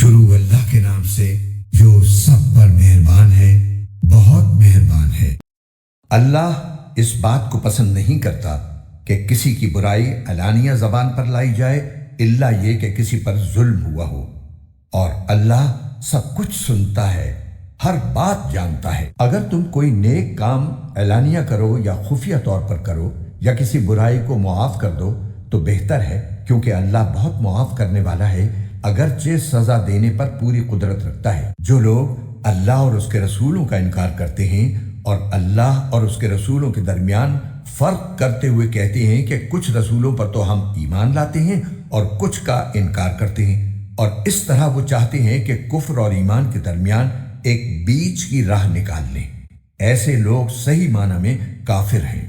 شروع اللہ کے نام سے جو سب پر مہربان ہے، بہت مہربان ہے۔ اللہ اس بات کو پسند نہیں کرتا کہ کسی کی برائی علانیہ زبان پر لائی جائے الا یہ کہ کسی پر ظلم ہوا ہو، اور اللہ سب کچھ سنتا ہے، ہر بات جانتا ہے۔ اگر تم کوئی نیک کام علانیہ کرو یا خفیہ طور پر کرو یا کسی برائی کو معاف کر دو تو بہتر ہے، کیونکہ اللہ بہت معاف کرنے والا ہے، اگرچہ سزا دینے پر پوری قدرت رکھتا ہے۔ جو لوگ اللہ اور اس کے رسولوں کا انکار کرتے ہیں اور اللہ اور اس کے رسولوں کے درمیان فرق کرتے ہوئے کہتے ہیں کہ کچھ رسولوں پر تو ہم ایمان لاتے ہیں اور کچھ کا انکار کرتے ہیں، اور اس طرح وہ چاہتے ہیں کہ کفر اور ایمان کے درمیان ایک بیچ کی راہ نکال لیں، ایسے لوگ صحیح معنی میں کافر ہیں،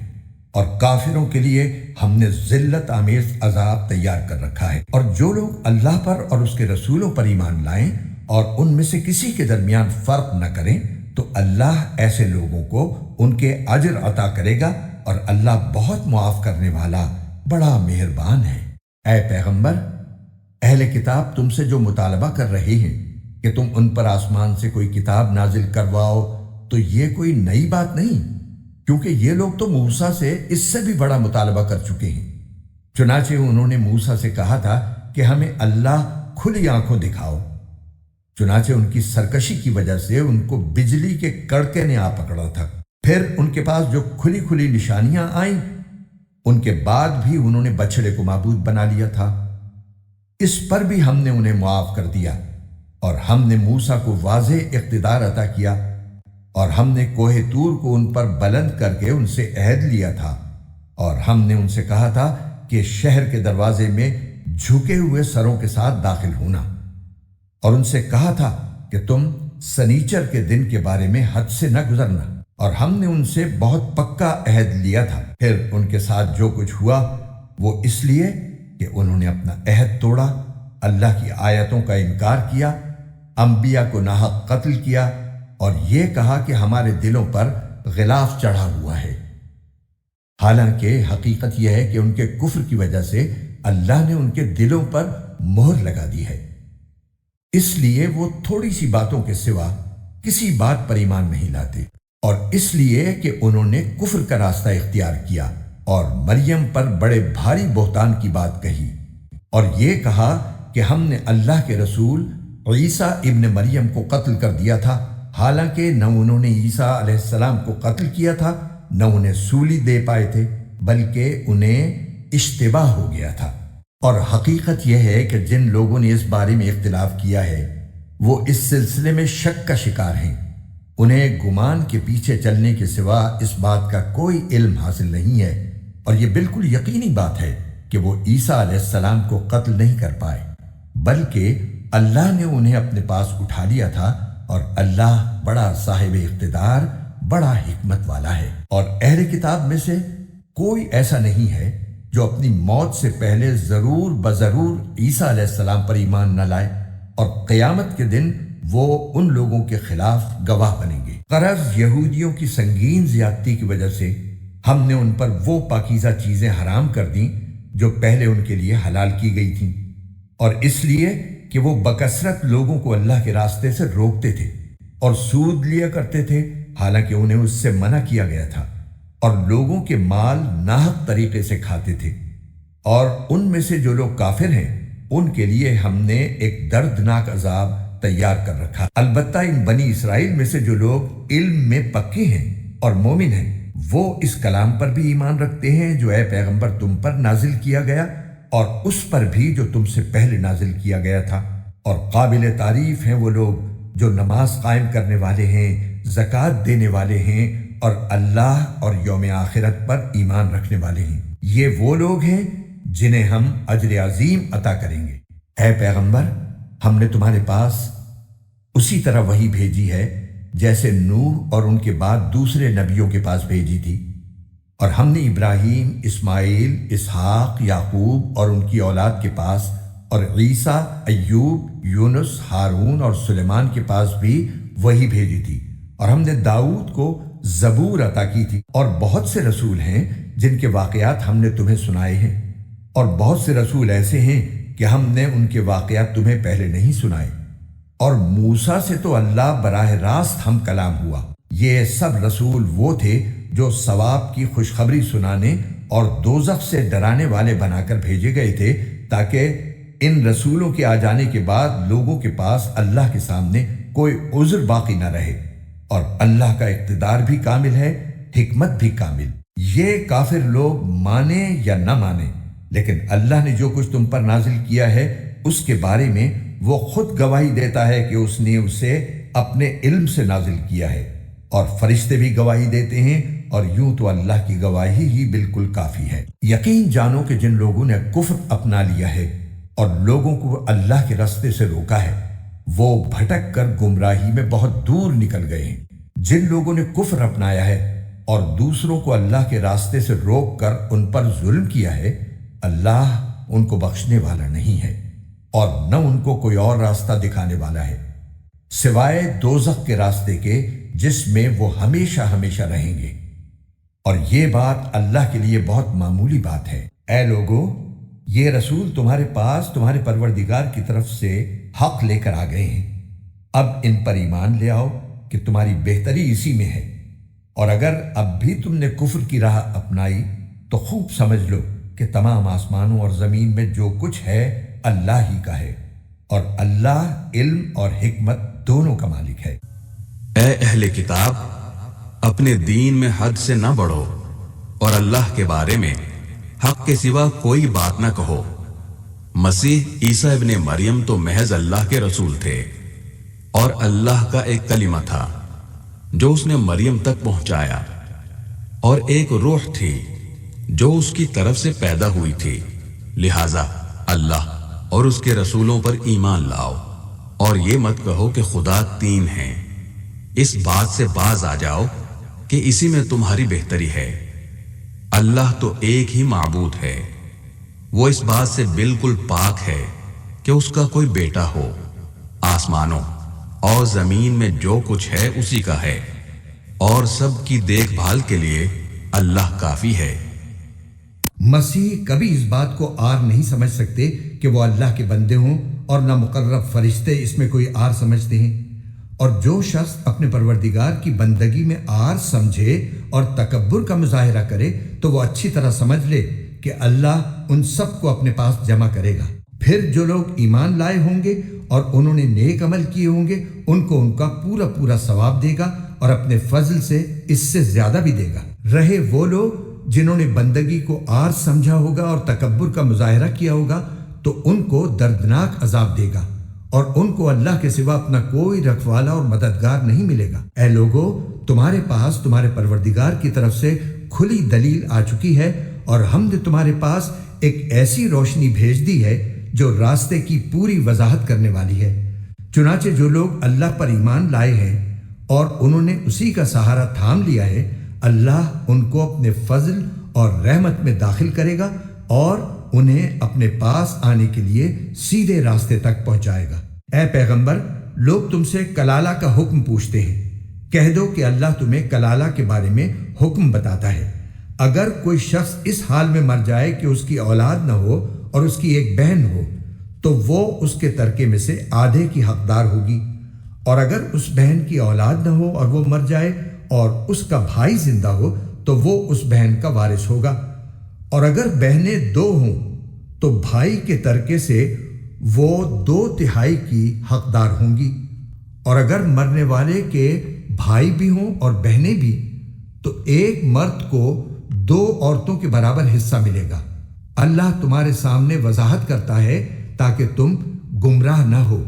اور کافروں کے لیے ہم نے ذلت آمیز عذاب تیار کر رکھا ہے۔ اور جو لوگ اللہ پر اور اس کے رسولوں پر ایمان لائیں اور ان میں سے کسی کے درمیان فرق نہ کریں تو اللہ ایسے لوگوں کو ان کے اجر عطا کرے گا، اور اللہ بہت معاف کرنے والا بڑا مہربان ہے۔ اے پیغمبر، اہل کتاب تم سے جو مطالبہ کر رہے ہیں کہ تم ان پر آسمان سے کوئی کتاب نازل کرواؤ، تو یہ کوئی نئی بات نہیں، کیونکہ یہ لوگ تو موسیٰ سے اس سے بھی بڑا مطالبہ کر چکے ہیں۔ چنانچہ انہوں نے موسیٰ سے کہا تھا کہ ہمیں اللہ کھلی آنکھوں دکھاؤ، چنانچہ ان کی سرکشی کی وجہ سے ان کو بجلی کے کڑکے نے آ پکڑا تھا۔ پھر ان کے پاس جو کھلی کھلی نشانیاں آئیں، ان کے بعد بھی انہوں نے بچھڑے کو معبود بنا لیا تھا۔ اس پر بھی ہم نے انہیں معاف کر دیا، اور ہم نے موسیٰ کو واضح اقتدار عطا کیا، اور ہم نے کوہ طور کو ان پر بلند کر کے ان سے عہد لیا تھا، اور ہم نے ان سے کہا تھا کہ شہر کے دروازے میں جھکے ہوئے سروں کے ساتھ داخل ہونا، اور ان سے کہا تھا کہ تم سنیچر کے دن کے بارے میں حد سے نہ گزرنا، اور ہم نے ان سے بہت پکا عہد لیا تھا۔ پھر ان کے ساتھ جو کچھ ہوا وہ اس لیے کہ انہوں نے اپنا عہد توڑا، اللہ کی آیتوں کا انکار کیا، انبیاء کو ناحق قتل کیا، اور یہ کہا کہ ہمارے دلوں پر غلاف چڑھا ہوا ہے، حالانکہ حقیقت یہ ہے کہ ان کے کفر کی وجہ سے اللہ نے ان کے دلوں پر مہر لگا دی ہے، اس لیے وہ تھوڑی سی باتوں کے سوا کسی بات پر ایمان نہیں لاتے، اور اس لیے کہ انہوں نے کفر کا راستہ اختیار کیا اور مریم پر بڑے بھاری بہتان کی بات کہی، اور یہ کہا کہ ہم نے اللہ کے رسول عیسیٰ ابن مریم کو قتل کر دیا تھا، حالانکہ نہ انہوں نے عیسیٰ علیہ السلام کو قتل کیا تھا، نہ انہیں سولی دے پائے تھے، بلکہ انہیں اشتباہ ہو گیا تھا۔ اور حقیقت یہ ہے کہ جن لوگوں نے اس بارے میں اختلاف کیا ہے وہ اس سلسلے میں شک کا شکار ہیں، انہیں گمان کے پیچھے چلنے کے سوا اس بات کا کوئی علم حاصل نہیں ہے، اور یہ بالکل یقینی بات ہے کہ وہ عیسیٰ علیہ السلام کو قتل نہیں کر پائے، بلکہ اللہ نے انہیں اپنے پاس اٹھا لیا تھا، اور اللہ بڑا صاحب اقتدار، بڑا حکمت والا ہے۔ اور اہل کتاب میں سے کوئی ایسا نہیں ہے جو اپنی موت سے پہلے ضرور بضرور عیسیٰ علیہ السلام پر ایمان نہ لائے، اور قیامت کے دن وہ ان لوگوں کے خلاف گواہ بنیں گے۔ غرض یہودیوں کی سنگین زیادتی کی وجہ سے ہم نے ان پر وہ پاکیزہ چیزیں حرام کر دیں جو پہلے ان کے لیے حلال کی گئی تھیں، اور اس لیے کہ وہ بکثرت لوگوں کو اللہ کے راستے سے روکتے تھے اور سود لیا کرتے تھے، حالانکہ انہیں اس سے منع کیا گیا تھا، اور لوگوں کے مال ناحق طریقے سے کھاتے تھے۔ اور ان میں سے جو لوگ کافر ہیں ان کے لیے ہم نے ایک دردناک عذاب تیار کر رکھا۔ البتہ ان بنی اسرائیل میں سے جو لوگ علم میں پکے ہیں اور مومن ہیں، وہ اس کلام پر بھی ایمان رکھتے ہیں جو اے پیغمبر تم پر نازل کیا گیا، اور اس پر بھی جو تم سے پہلے نازل کیا گیا تھا، اور قابل تعریف ہیں وہ لوگ جو نماز قائم کرنے والے ہیں، زکوٰۃ دینے والے ہیں، اور اللہ اور یوم آخرت پر ایمان رکھنے والے ہیں، یہ وہ لوگ ہیں جنہیں ہم اجر عظیم عطا کریں گے۔ اے پیغمبر، ہم نے تمہارے پاس اسی طرح وحی بھیجی ہے جیسے نوح اور ان کے بعد دوسرے نبیوں کے پاس بھیجی تھی، اور ہم نے ابراہیم، اسماعیل، اسحاق، یعقوب اور ان کی اولاد کے پاس، اور عیسیٰ، ایوب، یونس، ہارون اور سلیمان کے پاس بھی وحی بھیجی تھی، اور ہم نے داؤد کو زبور عطا کی تھی۔ اور بہت سے رسول ہیں جن کے واقعات ہم نے تمہیں سنائے ہیں، اور بہت سے رسول ایسے ہیں کہ ہم نے ان کے واقعات تمہیں پہلے نہیں سنائے، اور موسیٰ سے تو اللہ براہ راست ہم کلام ہوا۔ یہ سب رسول وہ تھے جو ثواب کی خوشخبری سنانے اور دوزخ سے ڈرانے والے بنا کر بھیجے گئے تھے، تاکہ ان رسولوں کے آ جانے کے بعد لوگوں کے پاس اللہ کے سامنے کوئی عذر باقی نہ رہے۔ اور اللہ کا اقتدار بھی کامل ہے، حکمت بھی کامل۔ یہ کافر لوگ مانے یا نہ مانے، لیکن اللہ نے جو کچھ تم پر نازل کیا ہے اس کے بارے میں وہ خود گواہی دیتا ہے کہ اس نے اسے اپنے علم سے نازل کیا ہے، اور فرشتے بھی گواہی دیتے ہیں، اور یوں تو اللہ کی گواہی ہی بالکل کافی ہے۔ یقین جانو کہ جن لوگوں نے کفر اپنا لیا ہے اور لوگوں کو اللہ کے راستے سے روکا ہے، وہ بھٹک کر گمراہی میں بہت دور نکل گئے ہیں۔ جن لوگوں نے کفر اپنایا ہے اور دوسروں کو اللہ کے راستے سے روک کر ان پر ظلم کیا ہے، اللہ ان کو بخشنے والا نہیں ہے، اور نہ ان کو کوئی اور راستہ دکھانے والا ہے سوائے دوزخ کے راستے کے، جس میں وہ ہمیشہ ہمیشہ رہیں گے۔ اور یہ بات اللہ کے لیے بہت معمولی بات ہے۔ اے لوگو، یہ رسول تمہارے پاس تمہارے پروردگار کی طرف سے حق لے کر آ گئے ہیں، اب ان پر ایمان لے آؤ کہ تمہاری بہتری اسی میں ہے، اور اگر اب بھی تم نے کفر کی راہ اپنائی تو خوب سمجھ لو کہ تمام آسمانوں اور زمین میں جو کچھ ہے اللہ ہی کا ہے، اور اللہ علم اور حکمت دونوں کا مالک ہے۔ اے اہل کتاب، اپنے دین میں حد سے نہ بڑھو اور اللہ کے بارے میں حق کے سوا کوئی بات نہ کہو۔ مسیح عیسیٰ ابن مریم تو محض اللہ کے رسول تھے، اور اللہ کا ایک کلمہ تھا جو اس نے مریم تک پہنچایا، اور ایک روح تھی جو اس کی طرف سے پیدا ہوئی تھی۔ لہذا اللہ اور اس کے رسولوں پر ایمان لاؤ، اور یہ مت کہو کہ خدا تین ہیں۔ اس بات سے باز آ جاؤ کہ اسی میں تمہاری بہتری ہے۔ اللہ تو ایک ہی معبود ہے، وہ اس بات سے بالکل پاک ہے کہ اس کا کوئی بیٹا ہو۔ آسمانوں اور زمین میں جو کچھ ہے اسی کا ہے، اور سب کی دیکھ بھال کے لیے اللہ کافی ہے۔ مسیح کبھی اس بات کو آر نہیں سمجھ سکتے کہ وہ اللہ کے بندے ہوں، اور نہ مقرب فرشتے اس میں کوئی آر سمجھتے ہیں۔ اور جو شخص اپنے پروردگار کی بندگی میں آر سمجھے اور تکبر کا مظاہرہ کرے تو وہ اچھی طرح سمجھ لے کہ اللہ ان سب کو اپنے پاس جمع کرے گا۔ پھر جو لوگ ایمان لائے ہوں گے اور انہوں نے نیک عمل کیے ہوں گے، ان کو ان کا پورا پورا ثواب دے گا، اور اپنے فضل سے اس سے زیادہ بھی دے گا۔ رہے وہ لوگ جنہوں نے بندگی کو آر سمجھا ہوگا اور تکبر کا مظاہرہ کیا ہوگا، تو ان کو دردناک عذاب دے گا، اور ان کو اللہ کے سوا اپنا کوئی رکھوالا اور مددگار نہیں ملے گا۔ اے لوگو، تمہارے پاس تمہارے پروردگار کی طرف سے کھلی دلیل آ چکی ہے، اور ہم نے تمہارے پاس ایک ایسی روشنی بھیج دی ہے جو راستے کی پوری وضاحت کرنے والی ہے۔ چنانچہ جو لوگ اللہ پر ایمان لائے ہیں اور انہوں نے اسی کا سہارا تھام لیا ہے، اللہ ان کو اپنے فضل اور رحمت میں داخل کرے گا، اور انہیں اپنے پاس آنے کے لیے سیدھے راستے تک پہنچائے گا۔ اے پیغمبر، لوگ تم سے کلالہ کا حکم پوچھتے ہیں، کہہ دو کہ اللہ تمہیں کلالہ کے بارے میں حکم بتاتا ہے۔ اگر کوئی شخص اس حال میں مر جائے کہ اس کی اولاد نہ ہو اور اس کی ایک بہن ہو، تو وہ اس کے ترکے میں سے آدھے کی حقدار ہوگی، اور اگر اس بہن کی اولاد نہ ہو اور وہ مر جائے اور اس کا بھائی زندہ ہو تو وہ اس بہن کا وارث ہوگا، اور اگر بہنیں دو ہوں تو بھائی کے ترکے سے وہ 2/3 کی حقدار ہوں گی، اور اگر مرنے والے کے بھائی بھی ہوں اور بہنیں بھی تو ایک مرد کو 2 عورتوں کے برابر حصہ ملے گا۔ اللہ تمہارے سامنے وضاحت کرتا ہے تاکہ تم گمراہ نہ ہو،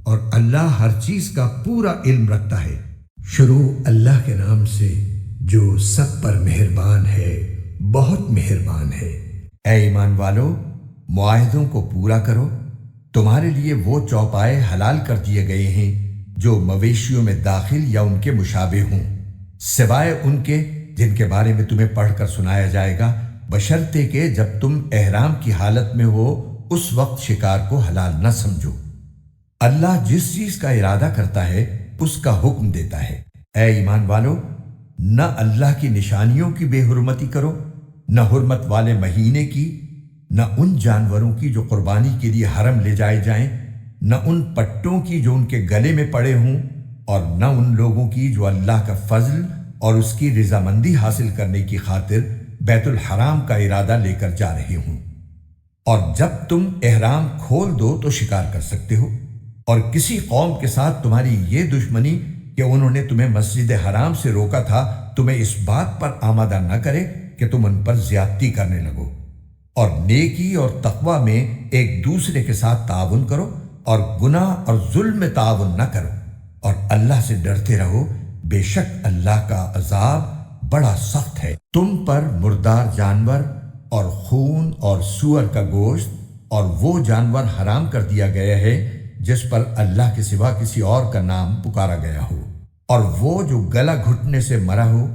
اور اللہ ہر چیز کا پورا علم رکھتا ہے۔ شروع اللہ کے نام سے جو سب پر مہربان ہے، بہت مہربان ہے۔ اے ایمان والو، معاہدوں کو پورا کرو۔ تمہارے لیے وہ چوپائے حلال کر دیے گئے ہیں جو مویشیوں میں داخل یا ان کے مشابہ ہوں، سوائے ان کے جن کے بارے میں تمہیں پڑھ کر سنایا جائے گا، بشرطے کہ جب تم احرام کی حالت میں ہو اس وقت شکار کو حلال نہ سمجھو۔ اللہ جس چیز کا ارادہ کرتا ہے اس کا حکم دیتا ہے۔ اے ایمان والو، نہ اللہ کی نشانیوں کی بے حرمتی کرو، نہ حرمت والے مہینے کی، نہ ان جانوروں کی جو قربانی کے لیے حرم لے جائے جائیں، نہ ان پٹوں کی جو ان کے گلے میں پڑے ہوں، اور نہ ان لوگوں کی جو اللہ کا فضل اور اس کی رضامندی حاصل کرنے کی خاطر بیت الحرام کا ارادہ لے کر جا رہے ہوں۔ اور جب تم احرام کھول دو تو شکار کر سکتے ہو، اور کسی قوم کے ساتھ تمہاری یہ دشمنی کہ انہوں نے تمہیں مسجد حرام سے روکا تھا تمہیں اس بات پر آمادہ نہ کرے کہ تم ان پر زیادتی کرنے لگو، اور نیکی اور تقوی میں ایک دوسرے کے ساتھ تعاون کرو، اور گناہ اور ظلم میں تعاون نہ کرو، اور اللہ سے ڈرتے رہو، بے شک اللہ کا عذاب بڑا سخت ہے۔ تم پر مردار جانور اور خون اور سور کا گوشت اور وہ جانور حرام کر دیا گیا ہے جس پر اللہ کے سوا کسی اور کا نام پکارا گیا ہو، اور وہ جو گلا گھٹنے سے مرا ہو،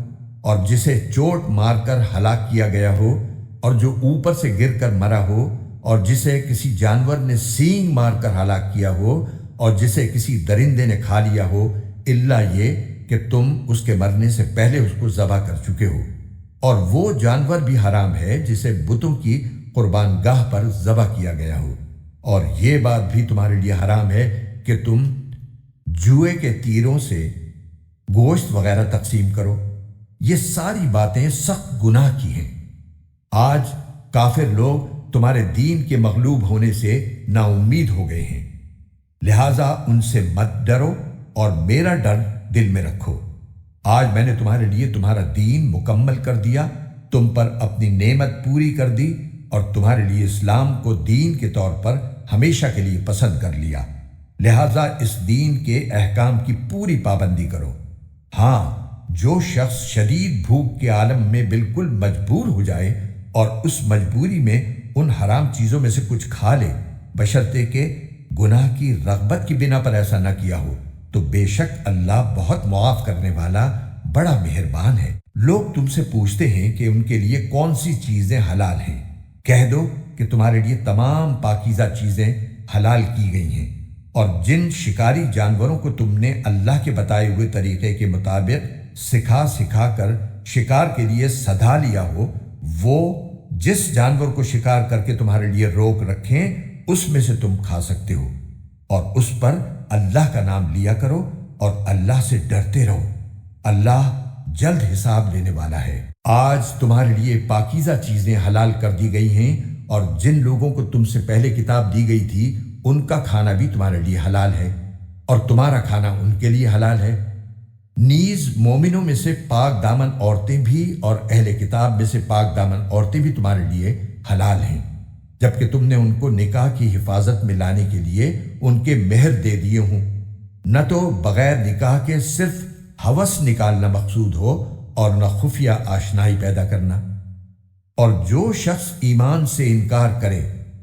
اور جسے چوٹ مار کر ہلاک کیا گیا ہو، اور جو اوپر سے گر کر مرا ہو، اور جسے کسی جانور نے سینگ مار کر ہلاک کیا ہو، اور جسے کسی درندے نے کھا لیا ہو، الا یہ کہ تم اس کے مرنے سے پہلے اس کو ذبح کر چکے ہو۔ اور وہ جانور بھی حرام ہے جسے بتوں کی قربان گاہ پر ذبح کیا گیا ہو، اور یہ بات بھی تمہارے لیے حرام ہے کہ تم جوئے کے تیروں سے گوشت وغیرہ تقسیم کرو۔ یہ ساری باتیں سخت گناہ کی ہیں۔ آج کافر لوگ تمہارے دین کے مغلوب ہونے سے نا امید ہو گئے ہیں، لہٰذا ان سے مت ڈرو اور میرا ڈر دل میں رکھو۔ آج میں نے تمہارے لیے تمہارا دین مکمل کر دیا، تم پر اپنی نعمت پوری کر دی، اور تمہارے لیے اسلام کو دین کے طور پر ہمیشہ کے لیے پسند کر لیا، لہٰذا اس دین کے احکام کی پوری پابندی کرو۔ ہاں، جو شخص شدید بھوک کے عالم میں بالکل مجبور ہو جائے اور اس مجبوری میں ان حرام چیزوں میں سے کچھ کھا لے، بشرطے کہ گناہ کی رغبت کی بنا پر ایسا نہ کیا ہو، تو بے شک اللہ بہت معاف کرنے والا بڑا مہربان ہے۔ لوگ تم سے پوچھتے ہیں کہ ان کے لیے کون سی چیزیں حلال ہیں۔ کہہ دو کہ تمہارے لیے تمام پاکیزہ چیزیں حلال کی گئی ہیں، اور جن شکاری جانوروں کو تم نے اللہ کے بتائے ہوئے طریقے کے مطابق سکھا کر شکار کے لیے سدھا لیا ہو، وہ جس جانور کو شکار کر کے تمہارے لیے روک رکھیں اس میں سے تم کھا سکتے ہو، اور اس پر اللہ کا نام لیا کرو اور اللہ سے ڈرتے رہو، اللہ جلد حساب لینے والا ہے۔ آج تمہارے لیے پاکیزہ چیزیں حلال کر دی گئی ہیں، اور جن لوگوں کو تم سے پہلے کتاب دی گئی تھی ان کا کھانا بھی تمہارے لیے حلال ہے، اور تمہارا کھانا ان کے لیے حلال ہے۔ نیز مومنوں میں سے پاک دامن عورتیں بھی اور اہل کتاب میں سے پاک دامن عورتیں بھی تمہارے لیے حلال ہیں، جبکہ تم نے ان کو نکاح کی حفاظت میں لانے کے لیے ان کے مہر دے دیے ہوں، نہ تو بغیر نکاح کے صرف ہوس نکالنا مقصود ہو اور نہ خفیہ آشنائی پیدا کرنا۔ اور جو شخص ایمان سے انکار کرے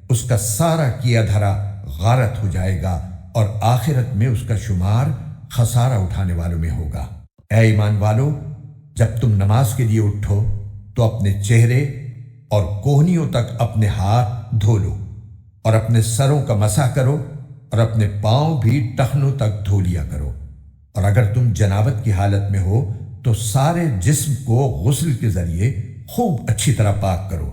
اس کا سارا کیا دھرا غارت ہو جائے گا، اور آخرت میں اس کا شمار خسارہ اٹھانے والوں میں ہوگا۔ اے ایمان والو، جب تم نماز کے لیے اٹھو تو اپنے چہرے اور کوہنیوں تک اپنے ہاتھ دھو لو، اور اپنے سروں کا مسح کرو، اور اپنے پاؤں بھی ٹخنوں تک دھو لیا کرو، اور اگر تم جنابت کی حالت میں ہو تو سارے جسم کو غسل کے ذریعے خوب اچھی طرح پاک کرو،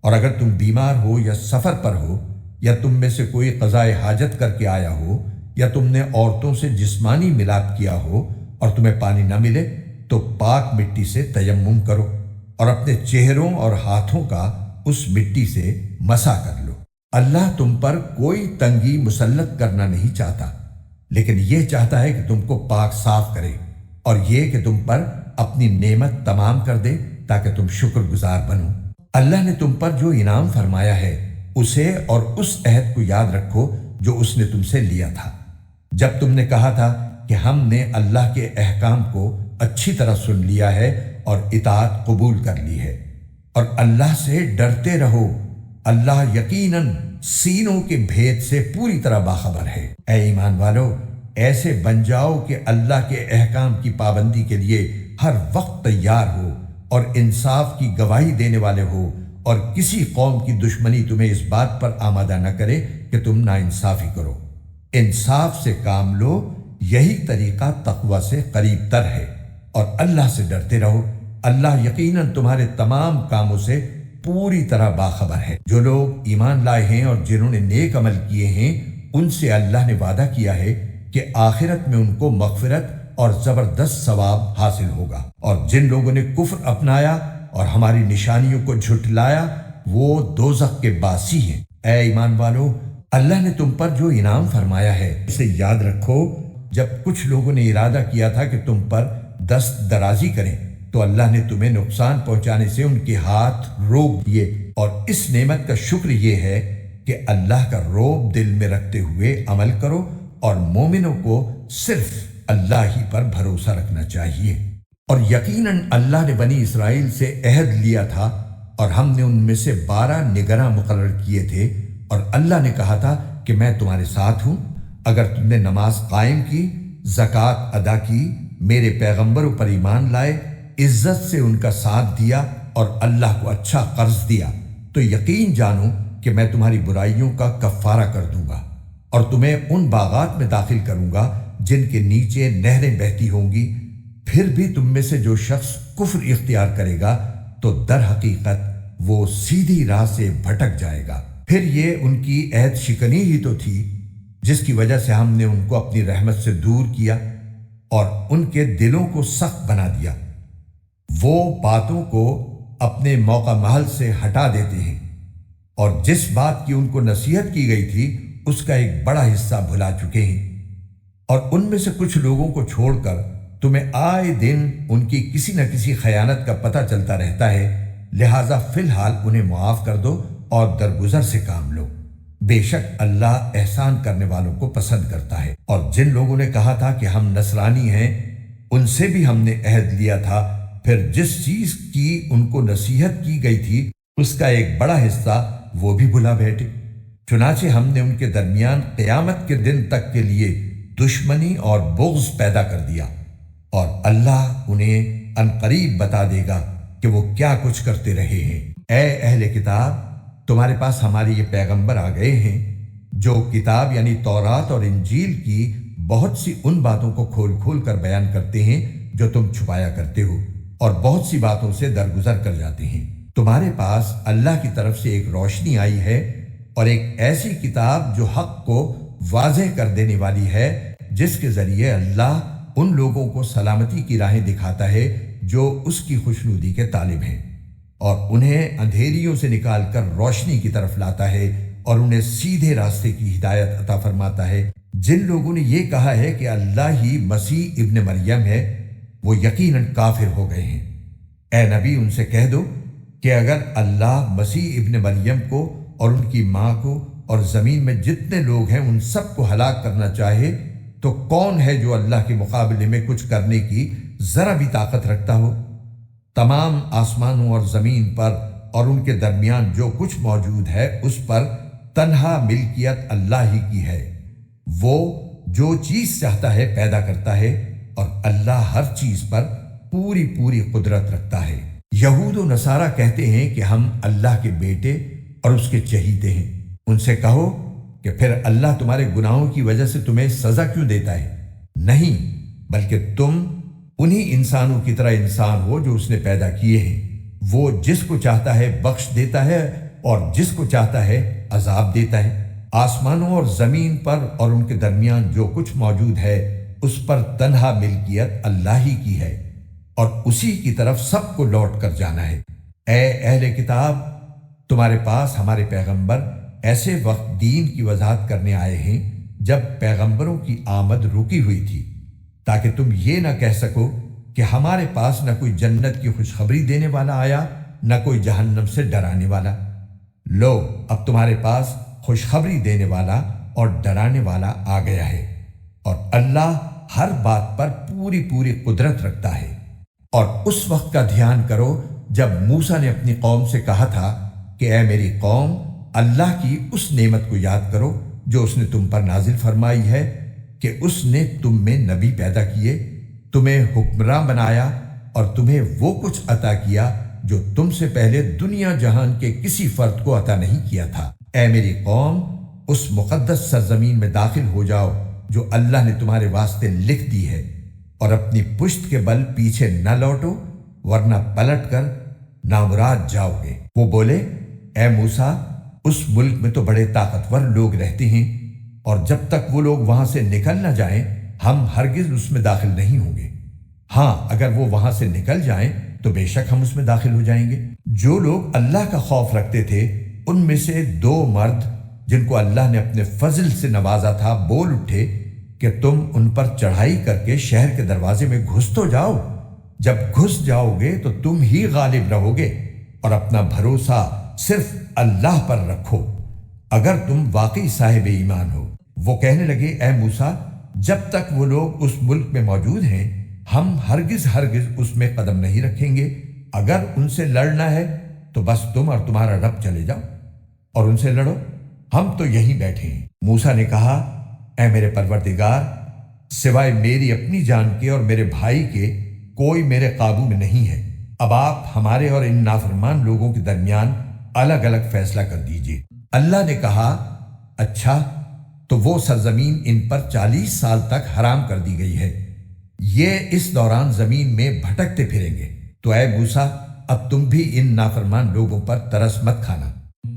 اور اگر تم بیمار ہو یا سفر پر ہو، یا تم میں سے کوئی قضائے حاجت کر کے آیا ہو، یا تم نے عورتوں سے جسمانی ملاپ کیا ہو اور تمہیں پانی نہ ملے، تو پاک مٹی سے تیمم کرو، اور اپنے چہروں اور ہاتھوں کا اس مٹی سے مسح کر لو۔ اللہ تم پر کوئی تنگی مسلط کرنا نہیں چاہتا، لیکن یہ چاہتا ہے کہ تم کو پاک صاف کرے، اور یہ کہ تم پر اپنی نعمت تمام کر دے تاکہ تم شکر گزار بنو۔ اللہ نے تم پر جو انعام فرمایا ہے اسے اور اس عہد کو یاد رکھو جو اس نے تم سے لیا تھا، جب تم نے کہا تھا کہ ہم نے اللہ کے احکام کو اچھی طرح سن لیا ہے اور اطاعت قبول کر لی ہے، اور اللہ سے ڈرتے رہو، اللہ یقیناً سینوں کے بھید سے پوری طرح باخبر ہے۔ اے ایمان والو، ایسے بن جاؤ کہ اللہ کے احکام کی پابندی کے لیے ہر وقت تیار ہو، اور انصاف کی گواہی دینے والے ہو، اور کسی قوم کی دشمنی تمہیں اس بات پر آمادہ نہ کرے کہ تم ناانصافی کرو۔ انصاف سے کام لو، یہی طریقہ تقوی سے قریب تر ہے، اور اللہ سے ڈرتے رہو، اللہ یقیناً تمہارے تمام کاموں سے پوری طرح باخبر ہے۔ جو لوگ ایمان لائے ہیں اور جنہوں نے نیک عمل کیے ہیں ان سے اللہ نے وعدہ کیا ہے کہ آخرت میں ان کو مغفرت اور زبردست ثواب حاصل ہوگا، اور جن لوگوں نے کفر اپنایا اور ہماری نشانیوں کو جھٹلایا وہ دوزخ کے باسی ہیں۔ اے ایمان والو، اللہ نے تم پر جو انعام فرمایا ہے اسے یاد رکھو۔ جب کچھ لوگوں نے ارادہ کیا تھا کہ تم پر دست درازی کریں تو اللہ نے تمہیں نقصان پہنچانے سے ان کے ہاتھ روک دیے، اور اس نعمت کا شکر یہ ہے کہ اللہ کا رعب دل میں رکھتے ہوئے عمل کرو، اور مومنوں کو صرف اللہ ہی پر بھروسہ رکھنا چاہیے۔ اور یقیناً اللہ نے بنی اسرائیل سے عہد لیا تھا، اور ہم نے ان میں سے 12 نگراں مقرر کیے تھے، اور اللہ نے کہا تھا کہ میں تمہارے ساتھ ہوں اگر تم نے نماز قائم کی، زکوٰۃ ادا کی، میرے پیغمبروں پر ایمان لائے، عزت سے ان کا ساتھ دیا اور اللہ کو اچھا قرض دیا، تو یقین جانو کہ میں تمہاری برائیوں کا کفارہ کر دوں گا، اور تمہیں ان باغات میں داخل کروں گا جن کے نیچے نہریں بہتی ہوں گی۔ پھر بھی تم میں سے جو شخص کفر اختیار کرے گا تو در حقیقت وہ سیدھی راہ سے بھٹک جائے گا۔ پھر یہ ان کی عہد شکنی ہی تو تھی جس کی وجہ سے ہم نے ان کو اپنی رحمت سے دور کیا اور ان کے دلوں کو سخت بنا دیا۔ وہ باتوں کو اپنے موقع محل سے ہٹا دیتے ہیں، اور جس بات کی ان کو نصیحت کی گئی تھی اس کا ایک بڑا حصہ بھلا چکے ہیں، اور ان میں سے کچھ لوگوں کو چھوڑ کر تمہیں آئے دن ان کی کسی نہ کسی خیانت کا پتہ چلتا رہتا ہے، لہٰذا فی الحال انہیں معاف کر دو اور درگزر سے کام لو۔ بے شک اللہ احسان کرنے والوں کو پسند کرتا ہے۔ اور جن لوگوں نے کہا تھا کہ ہم نصرانی ہیں، ان سے بھی ہم نے عہد لیا تھا، پھر جس چیز کی ان کو نصیحت کی گئی تھی اس کا ایک بڑا حصہ وہ بھی بھلا بیٹھے، چنانچہ ہم نے ان کے درمیان قیامت کے دن تک کے لیے دشمنی اور بغض پیدا کر دیا، اور اللہ انہیں عنقریب بتا دے گا کہ وہ کیا کچھ کرتے رہے ہیں۔ اے اہل کتاب، تمہارے پاس ہمارے یہ پیغمبر آ گئے ہیں جو کتاب یعنی تورات اور انجیل کی بہت سی ان باتوں کو کھول کھول کر بیان کرتے ہیں جو تم چھپایا کرتے ہو، اور بہت سی باتوں سے درگزر کر جاتے ہیں۔ تمہارے پاس اللہ کی طرف سے ایک روشنی آئی ہے اور ایک ایسی کتاب جو حق کو واضح کر دینے والی ہے، جس کے ذریعے اللہ ان لوگوں کو سلامتی کی راہیں دکھاتا ہے جو اس کی خوشنودی کے طالب ہیں، اور انہیں اندھیریوں سے نکال کر روشنی کی طرف لاتا ہے، اور انہیں سیدھے راستے کی ہدایت عطا فرماتا ہے۔ جن لوگوں نے یہ کہا ہے کہ اللہ ہی مسیح ابن مریم ہے، وہ یقیناً کافر ہو گئے ہیں۔ اے نبی، ان سے کہہ دو کہ اگر اللہ مسیح ابن مریم کو اور ان کی ماں کو اور زمین میں جتنے لوگ ہیں ان سب کو ہلاک کرنا چاہے تو کون ہے جو اللہ کے مقابلے میں کچھ کرنے کی ذرا بھی طاقت رکھتا ہو؟ تمام آسمانوں اور زمین پر اور ان کے درمیان جو کچھ موجود ہے اس پر تنہا ملکیت اللہ ہی کی ہے۔ وہ جو چیز چاہتا ہے پیدا کرتا ہے، اور اللہ ہر چیز پر پوری پوری قدرت رکھتا ہے۔ یہود و نصارہ کہتے ہیں کہ ہم اللہ کے بیٹے اور اس کے چہیتے ہیں۔ ان سے کہو کہ پھر اللہ تمہارے گناہوں کی وجہ سے تمہیں سزا کیوں دیتا ہے؟ نہیں، بلکہ تم انہی انسانوں کی طرح انسان ہو جو اس نے پیدا کیے ہیں۔ وہ جس کو چاہتا ہے بخش دیتا ہے اور جس کو چاہتا ہے عذاب دیتا ہے۔ آسمانوں اور زمین پر اور ان کے درمیان جو کچھ موجود ہے اس پر تنہا ملکیت اللہ ہی کی ہے، اور اسی کی طرف سب کو لوٹ کر جانا ہے۔ اے اہل کتاب، تمہارے پاس ہمارے پیغمبر ایسے وقت دین کی وضاحت کرنے آئے ہیں جب پیغمبروں کی آمد رکی ہوئی تھی، تاکہ تم یہ نہ کہہ سکو کہ ہمارے پاس نہ کوئی جنت کی خوشخبری دینے والا آیا نہ کوئی جہنم سے ڈرانے والا۔ لو، اب تمہارے پاس خوشخبری دینے والا اور ڈرانے والا آ گیا ہے، اور اللہ ہر بات پر پوری پوری قدرت رکھتا ہے۔ اور اس وقت کا دھیان کرو جب موسیٰ نے اپنی قوم سے کہا تھا کہ اے میری قوم، اللہ کی اس نعمت کو یاد کرو جو اس نے تم پر نازل فرمائی ہے کہ اس نے تم میں نبی پیدا کیے، تمہیں حکمراں بنایا اور تمہیں وہ کچھ عطا کیا جو تم سے پہلے دنیا جہان کے کسی فرد کو عطا نہیں کیا تھا۔ اے میری قوم، اس مقدس سرزمین میں داخل ہو جاؤ جو اللہ نے تمہارے واسطے لکھ دی ہے، اور اپنی پشت کے بل پیچھے نہ لوٹو ورنہ پلٹ کر نامراد جاؤ گے۔ وہ بولے، اے موسیٰ، اس ملک میں تو بڑے طاقتور لوگ رہتے ہیں، اور جب تک وہ لوگ وہاں سے نکل نہ جائیں ہم ہرگز اس میں داخل نہیں ہوں گے۔ ہاں اگر وہ وہاں سے نکل جائیں تو بے شک ہم اس میں داخل ہو جائیں گے۔ جو لوگ اللہ کا خوف رکھتے تھے ان میں سے 2 مرد جن کو اللہ نے اپنے فضل سے نوازا تھا بول اٹھے کہ تم ان پر چڑھائی کر کے شہر کے دروازے میں گھس تو جاؤ، جب گھس جاؤ گے تو تم ہی غالب رہو گے، اور اپنا بھروسہ صرف اللہ پر رکھو اگر تم واقعی صاحب ایمان ہو۔ وہ کہنے لگے اے موسیٰ جب تک وہ لوگ اس ملک میں موجود ہیں ہم ہرگز اس میں قدم نہیں رکھیں گے، اگر ان سے لڑنا ہے تو بس تم اور تمہارا رب چلے جاؤ اور ان سے لڑو، ہم تو یہیں بیٹھے ہیں۔ موسیٰ نے کہا اے میرے پروردگار، سوائے میری اپنی جان کے اور میرے بھائی کے کوئی میرے قابو میں نہیں ہے، اب آپ ہمارے اور ان نافرمان لوگوں کے درمیان الگ الگ فیصلہ کر دیجیے۔ اللہ نے کہا اچھا تو وہ سرزمین ان پر 40 سال تک حرام کر دی گئی ہے، یہ اس دوران زمین میں بھٹکتے پھریں گے، تو اے موسیٰ اب تم بھی ان نافرمان لوگوں پر ترس مت کھانا،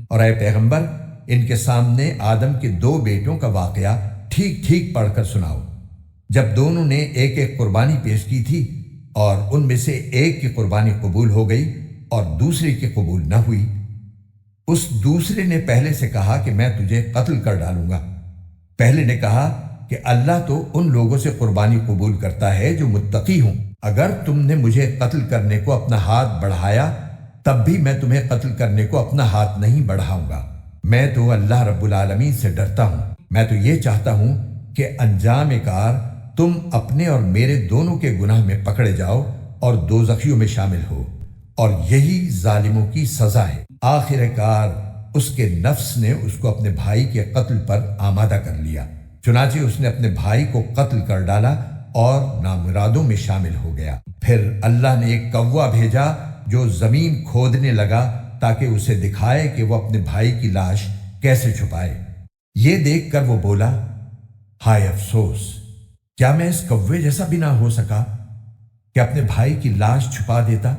اور اے پیغمبر ان کے سامنے آدم کے 2 بیٹوں کا واقعہ ٹھیک ٹھیک پڑھ کر سناؤ۔ جب دونوں نے ایک ایک قربانی پیش کی تھی اور ان میں سے ایک کی قربانی قبول ہو گئی اور دوسرے کی قبول نہ ہوئی، اس دوسرے نے پہلے سے کہا کہ میں تجھے قتل کر ڈالوں گا۔ پہلے نے کہا کہ اللہ تو ان لوگوں سے قربانی قبول کرتا ہے جو متقی ہوں، اگر تم نے مجھے قتل کرنے کو اپنا ہاتھ بڑھایا تب بھی میں تمہیں قتل کرنے کو اپنا ہاتھ نہیں بڑھاؤں گا، میں تو اللہ رب العالمین سے ڈرتا ہوں، میں تو یہ چاہتا ہوں کہ انجام کار تم اپنے اور میرے دونوں کے گناہ میں پکڑے جاؤ اور دوزخیوں میں شامل ہو، اور یہی ظالموں کی سزا ہے۔ آخر کار اس کے نفس نے اس کو اپنے بھائی کے قتل پر آمادہ کر لیا، چنانچہ اس نے اپنے بھائی کو قتل کر ڈالا اور نامرادوں میں شامل ہو گیا۔ پھر اللہ نے ایک کوا بھیجا جو زمین کھودنے لگا تاکہ اسے دکھائے کہ وہ اپنے بھائی کی لاش کیسے چھپائے۔ یہ دیکھ کر وہ بولا ہائے افسوس، کیا میں اس کوے جیسا بھی نہ ہو سکا کہ اپنے بھائی کی لاش چھپا دیتا۔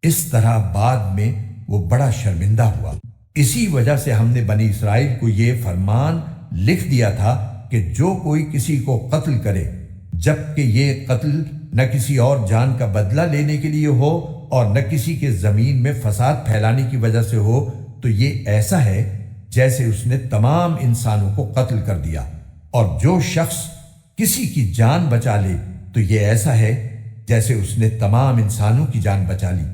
اس طرح بعد میں وہ بڑا شرمندہ ہوا۔ اسی وجہ سے ہم نے بنی اسرائیل کو یہ فرمان لکھ دیا تھا کہ جو کوئی کسی کو قتل کرے جبکہ یہ قتل نہ کسی اور جان کا بدلہ لینے کے لیے ہو اور نہ کسی کے زمین میں فساد پھیلانے کی وجہ سے ہو تو یہ ایسا ہے جیسے اس نے تمام انسانوں کو قتل کر دیا، اور جو شخص کسی کی جان بچا لے تو یہ ایسا ہے جیسے اس نے تمام انسانوں کی جان بچا لی۔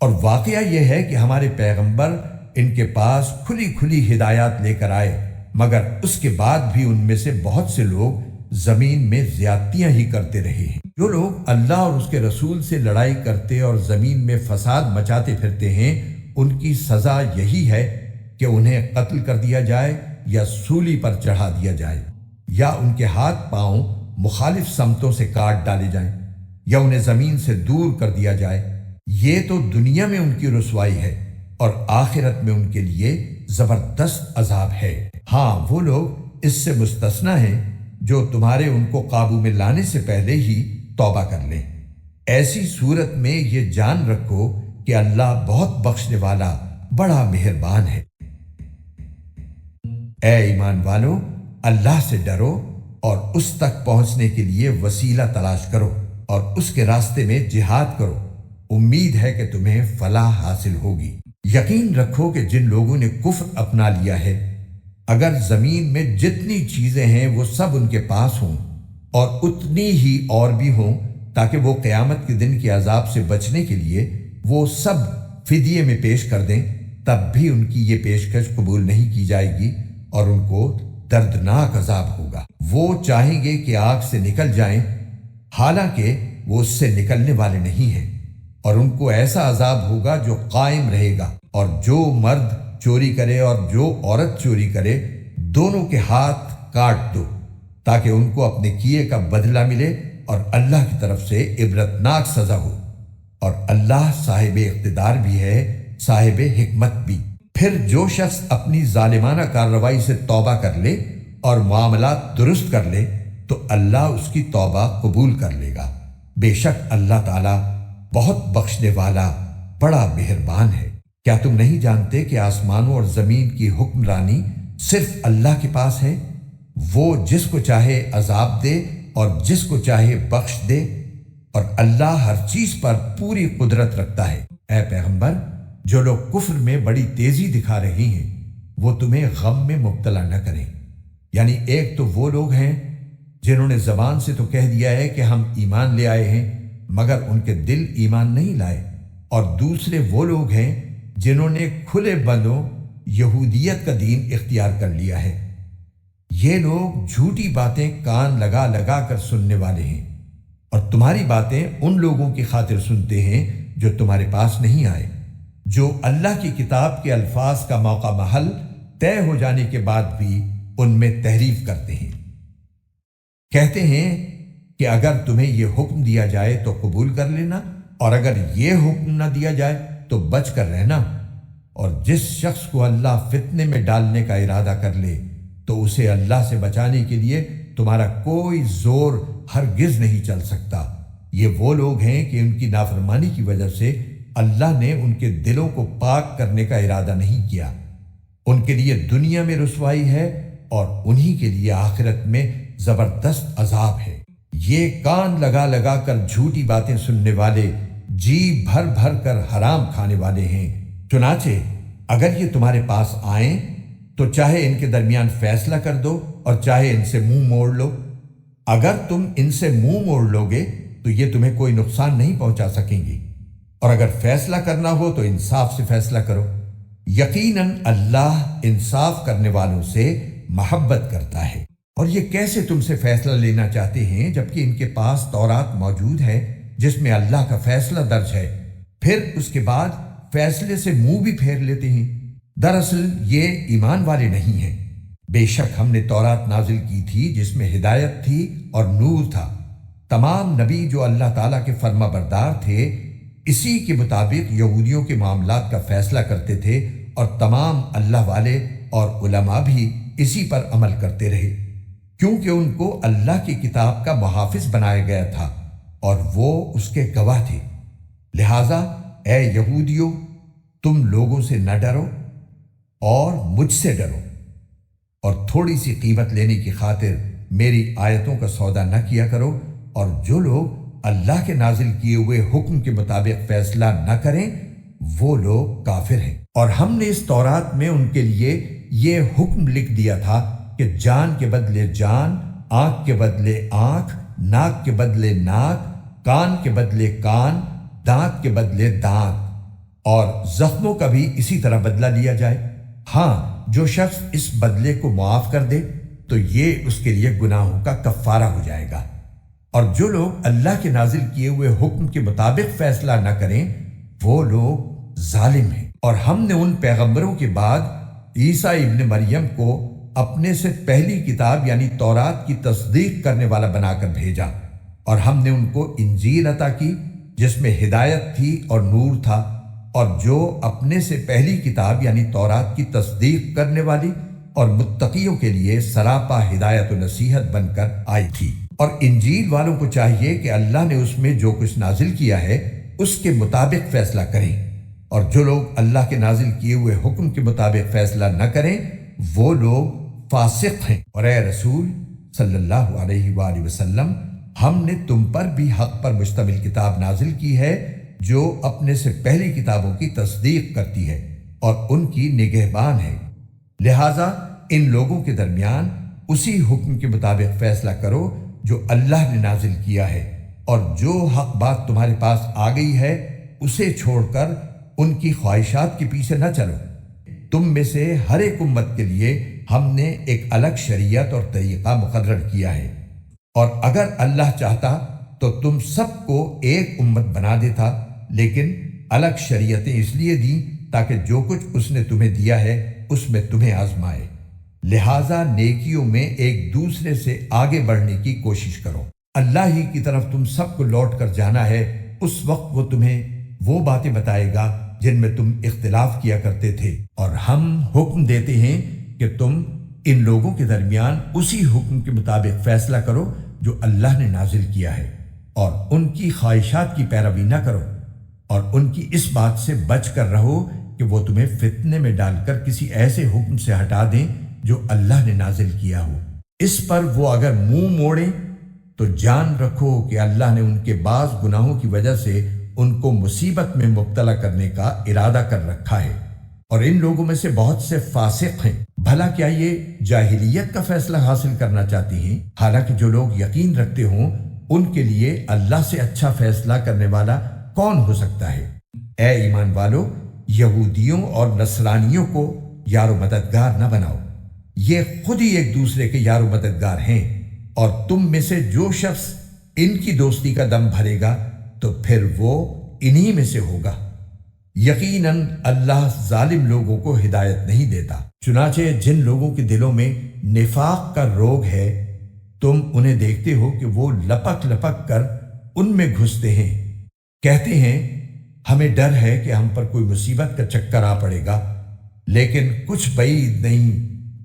اور واقعہ یہ ہے کہ ہمارے پیغمبر ان کے پاس کھلی کھلی ہدایات لے کر آئے، مگر اس کے بعد بھی ان میں سے بہت سے لوگ زمین میں زیادتیاں ہی کرتے رہے ہیں۔ جو لوگ اللہ اور اس کے رسول سے لڑائی کرتے اور زمین میں فساد مچاتے پھرتے ہیں ان کی سزا یہی ہے کہ انہیں قتل کر دیا جائے یا سولی پر چڑھا دیا جائے، یا ان کے ہاتھ پاؤں مخالف سمتوں سے کاٹ ڈالے جائیں، یا انہیں زمین سے دور کر دیا جائے۔ یہ تو دنیا میں ان کی رسوائی ہے اور آخرت میں ان کے لیے زبردست عذاب ہے۔ ہاں وہ لوگ اس سے مستثنی ہیں جو تمہارے ان کو قابو میں لانے سے پہلے ہی توبہ کر لیں۔ ایسی صورت میں یہ جان رکھو کہ اللہ بہت بخشنے والا بڑا مہربان ہے۔ اے ایمان والو، اللہ سے ڈرو اور اس تک پہنچنے کے لیے وسیلہ تلاش کرو اور اس کے راستے میں جہاد کرو، امید ہے کہ تمہیں فلاح حاصل ہوگی۔ یقین رکھو کہ جن لوگوں نے کفر اپنا لیا ہے اگر زمین میں جتنی چیزیں ہیں وہ سب ان کے پاس ہوں اور اتنی ہی اور بھی ہوں تاکہ وہ قیامت کے دن کے عذاب سے بچنے کے لیے وہ سب فدیے میں پیش کر دیں، تب بھی ان کی یہ پیشکش قبول نہیں کی جائے گی اور ان کو دردناک عذاب ہوگا۔ وہ چاہیں گے کہ آگ سے نکل جائیں، حالانکہ وہ اس سے نکلنے والے نہیں ہیں، اور ان کو ایسا عذاب ہوگا جو قائم رہے گا۔ اور جو مرد چوری کرے اور جو عورت چوری کرے دونوں کے ہاتھ کاٹ دو تاکہ ان کو اپنے کیے کا بدلہ ملے اور اللہ کی طرف سے عبرتناک سزا ہو، اور اللہ صاحب اقتدار بھی ہے، صاحب حکمت بھی۔ پھر جو شخص اپنی ظالمانہ کارروائی سے توبہ کر لے اور معاملات درست کر لے تو اللہ اس کی توبہ قبول کر لے گا، بے شک اللہ تعالیٰ بہت بخشنے والا بڑا مہربان ہے۔ کیا تم نہیں جانتے کہ آسمانوں اور زمین کی حکمرانی صرف اللہ کے پاس ہے؟ وہ جس کو چاہے عذاب دے اور جس کو چاہے بخش دے، اور اللہ ہر چیز پر پوری قدرت رکھتا ہے۔ اے پیغمبر، جو لوگ کفر میں بڑی تیزی دکھا رہے ہیں وہ تمہیں غم میں مبتلا نہ کریں۔ یعنی ایک تو وہ لوگ ہیں جنہوں نے زبان سے تو کہہ دیا ہے کہ ہم ایمان لے آئے ہیں، مگر ان کے دل ایمان نہیں لائے، اور دوسرے وہ لوگ ہیں جنہوں نے کھلے بندوں یہودیت کا دین اختیار کر لیا ہے۔ یہ لوگ جھوٹی باتیں کان لگا لگا کر سننے والے ہیں، اور تمہاری باتیں ان لوگوں کی خاطر سنتے ہیں جو تمہارے پاس نہیں آئے، جو اللہ کی کتاب کے الفاظ کا موقع محل طے ہو جانے کے بعد بھی ان میں تحریف کرتے ہیں۔ کہتے ہیں کہ اگر تمہیں یہ حکم دیا جائے تو قبول کر لینا، اور اگر یہ حکم نہ دیا جائے تو بچ کر رہنا، اور جس شخص کو اللہ فتنے میں ڈالنے کا ارادہ کر لے تو اسے اللہ سے بچانے کے لیے تمہارا کوئی زور ہرگز نہیں چل سکتا۔ یہ وہ لوگ ہیں کہ ان کی نافرمانی کی وجہ سے اللہ نے ان کے دلوں کو پاک کرنے کا ارادہ نہیں کیا۔ ان کے لیے دنیا میں رسوائی ہے اور انہی کے لیے آخرت میں زبردست عذاب ہے۔ یہ کان لگا لگا کر جھوٹی باتیں سننے والے جی بھر بھر کر حرام کھانے والے ہیں۔ چنانچہ اگر یہ تمہارے پاس آئیں تو چاہے ان کے درمیان فیصلہ کر دو اور چاہے ان سے منہ موڑ لو۔ اگر تم ان سے منہ موڑ لوگے تو یہ تمہیں کوئی نقصان نہیں پہنچا سکیں گے، اور اگر فیصلہ کرنا ہو تو انصاف سے فیصلہ کرو۔ یقیناً اللہ انصاف کرنے والوں سے محبت کرتا ہے۔ اور یہ کیسے تم سے فیصلہ لینا چاہتے ہیں جبکہ ان کے پاس تورات موجود ہے جس میں اللہ کا فیصلہ درج ہے، پھر اس کے بعد فیصلے سے منہ بھی پھیر لیتے ہیں؟ دراصل یہ ایمان والے نہیں ہیں۔ بے شک ہم نے تورات نازل کی تھی جس میں ہدایت تھی اور نور تھا۔ تمام نبی جو اللہ تعالیٰ کے فرما بردار تھے اسی کے مطابق یہودیوں کے معاملات کا فیصلہ کرتے تھے، اور تمام اللہ والے اور علماء بھی اسی پر عمل کرتے رہے، کیونکہ ان کو اللہ کی کتاب کا محافظ بنایا گیا تھا اور وہ اس کے گواہ تھے۔ لہٰذا اے یہودیوں، تم لوگوں سے نہ ڈرو اور مجھ سے ڈرو، اور تھوڑی سی قیمت لینے کی خاطر میری آیتوں کا سودا نہ کیا کرو، اور جو لوگ اللہ کے نازل کیے ہوئے حکم کے مطابق فیصلہ نہ کریں وہ لوگ کافر ہیں۔ اور ہم نے اس تورات میں ان کے لیے یہ حکم لکھ دیا تھا کہ جان کے بدلے جان، آنکھ کے بدلے آنکھ، ناک کے بدلے ناک، کان کے بدلے کان، دانت کے بدلے دانت، اور زخموں کا بھی اسی طرح بدلہ لیا جائے۔ ہاں، جو شخص اس بدلے کو معاف کر دے تو یہ اس کے لیے گناہوں کا کفارہ ہو جائے گا۔ اور جو لوگ اللہ کے نازل کیے ہوئے حکم کے مطابق فیصلہ نہ کریں وہ لوگ ظالم ہیں۔ اور ہم نے ان پیغمبروں کے بعد عیسیٰ ابن مریم کو اپنے سے پہلی کتاب یعنی تورات کی تصدیق کرنے والا بنا کر بھیجا، اور ہم نے ان کو انجیل عطا کی جس میں ہدایت تھی اور نور تھا، اور جو اپنے سے پہلی کتاب یعنی تورات کی تصدیق کرنے والی اور متقیوں کے لیے سراپا ہدایت و نصیحت بن کر آئی تھی۔ اور انجیل والوں کو چاہیے کہ اللہ نے اس میں جو کچھ نازل کیا ہے اس کے مطابق فیصلہ کریں، اور جو لوگ اللہ کے نازل کیے ہوئے حکم کے مطابق فیصلہ نہ کریں وہ لوگ فاسق ہیں۔ اور اے رسول صلی اللہ علیہ وآلہ وسلم، ہم نے تم پر بھی حق پر مشتمل کتاب نازل کی ہے جو اپنے سے پہلی کتابوں کی تصدیق کرتی ہے اور ان کی نگہبان ہے۔ لہٰذا ان لوگوں کے درمیان اسی حکم کے مطابق فیصلہ کرو جو اللہ نے نازل کیا ہے، اور جو حق بات تمہارے پاس آ گئی ہے اسے چھوڑ کر ان کی خواہشات کے پیچھے نہ چلو۔ تم میں سے ہر ایک امت کے لیے ہم نے ایک الگ شریعت اور طریقہ مقرر کیا ہے، اور اگر اللہ چاہتا تو تم سب کو ایک امت بنا دیتا، لیکن الگ شریعتیں اس لیے دیں تاکہ جو کچھ اس نے تمہیں دیا ہے اس میں تمہیں آزمائے۔ لہٰذا نیکیوں میں ایک دوسرے سے آگے بڑھنے کی کوشش کرو۔ اللہ ہی کی طرف تم سب کو لوٹ کر جانا ہے، اس وقت وہ تمہیں وہ باتیں بتائے گا جن میں تم اختلاف کیا کرتے تھے، اور ہم حکم دیتے ہیں کہ تم ان لوگوں کے درمیان اسی حکم کے مطابق فیصلہ کرو جو اللہ نے نازل کیا ہے، اور ان کی خواہشات کی پیروی نہ کرو، اور ان کی اس بات سے بچ کر رہو کہ وہ تمہیں فتنے میں ڈال کر کسی ایسے حکم سے ہٹا دیں جو اللہ نے نازل کیا ہو۔ اس پر وہ اگر منہ موڑیں تو جان رکھو کہ اللہ نے ان کے بعض گناہوں کی وجہ سے ان کو مصیبت میں مبتلا کرنے کا ارادہ کر رکھا ہے، اور ان لوگوں میں سے بہت سے فاسق ہیں۔ بھلا کیا یہ جاہلیت کا فیصلہ حاصل کرنا چاہتی ہیں؟ حالانکہ جو لوگ یقین رکھتے ہوں ان کے لیے اللہ سے اچھا فیصلہ کرنے والا کون ہو سکتا ہے؟ اے ایمان والو، یہودیوں اور نصرانیوں کو یار و مددگار نہ بناؤ، یہ خود ہی ایک دوسرے کے یار و مددگار ہیں، اور تم میں سے جو شخص ان کی دوستی کا دم بھرے گا تو پھر وہ انہی میں سے ہوگا۔ یقیناً اللہ ظالم لوگوں کو ہدایت نہیں دیتا۔ چنانچہ جن لوگوں کے دلوں میں نفاق کا روگ ہے تم انہیں دیکھتے ہو کہ وہ لپک لپک کر ان میں گھستے ہیں، کہتے ہیں ہمیں ڈر ہے کہ ہم پر کوئی مصیبت کا چکر آ پڑے گا، لیکن کچھ بعید نہیں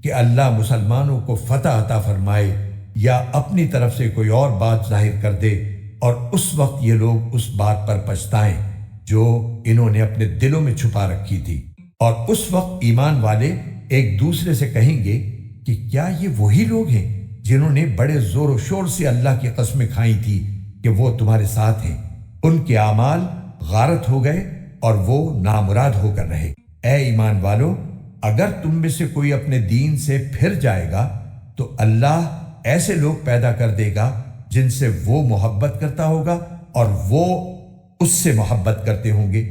کہ اللہ مسلمانوں کو فتح عطا فرمائے یا اپنی طرف سے کوئی اور بات ظاہر کر دے، اور اس وقت یہ لوگ اس بات پر پچھتائیں جو انہوں نے اپنے دلوں میں چھپا رکھی تھی۔ اور اس وقت ایمان والے ایک دوسرے سے کہیں گے کہ کیا یہ وہی لوگ ہیں جنہوں نے بڑے زور و شور سے اللہ کی قسمیں کھائی تھی کہ وہ تمہارے ساتھ ہیں؟ ان کے اعمال غارت ہو گئے اور وہ نامراد ہو کر رہے۔ اے ایمان والو، اگر تم میں سے کوئی اپنے دین سے پھر جائے گا تو اللہ ایسے لوگ پیدا کر دے گا جن سے وہ محبت کرتا ہوگا اور وہ اس سے محبت کرتے ہوں گے،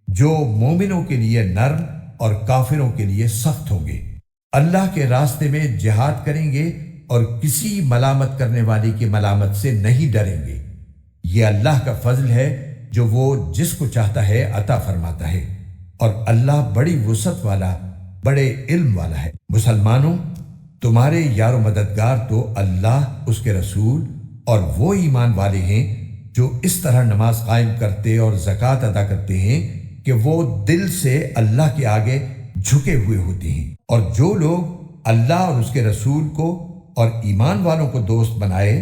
جو مومنوں کے لیے نرم اور کافروں کے لیے سخت ہوں گے۔ اللہ کے راستے میں جہاد کریں گے اور کسی ملامت کرنے والی کی ملامت سے نہیں ڈریں گے۔ یہ اللہ کا فضل ہے جو وہ جس کو چاہتا ہے عطا فرماتا ہے، اور اللہ بڑی وسعت والا، بڑے علم والا ہے۔ مسلمانوں، تمہارے یار و مددگار تو اللہ، اس کے رسول اور وہ ایمان والے ہیں جو اس طرح نماز قائم کرتے اور زکوٰۃ ادا کرتے ہیں کہ وہ دل سے اللہ کے آگے جھکے ہوئے ہوتے ہیں۔ اور جو لوگ اللہ اور اس کے رسول کو اور ایمان والوں کو دوست بنائے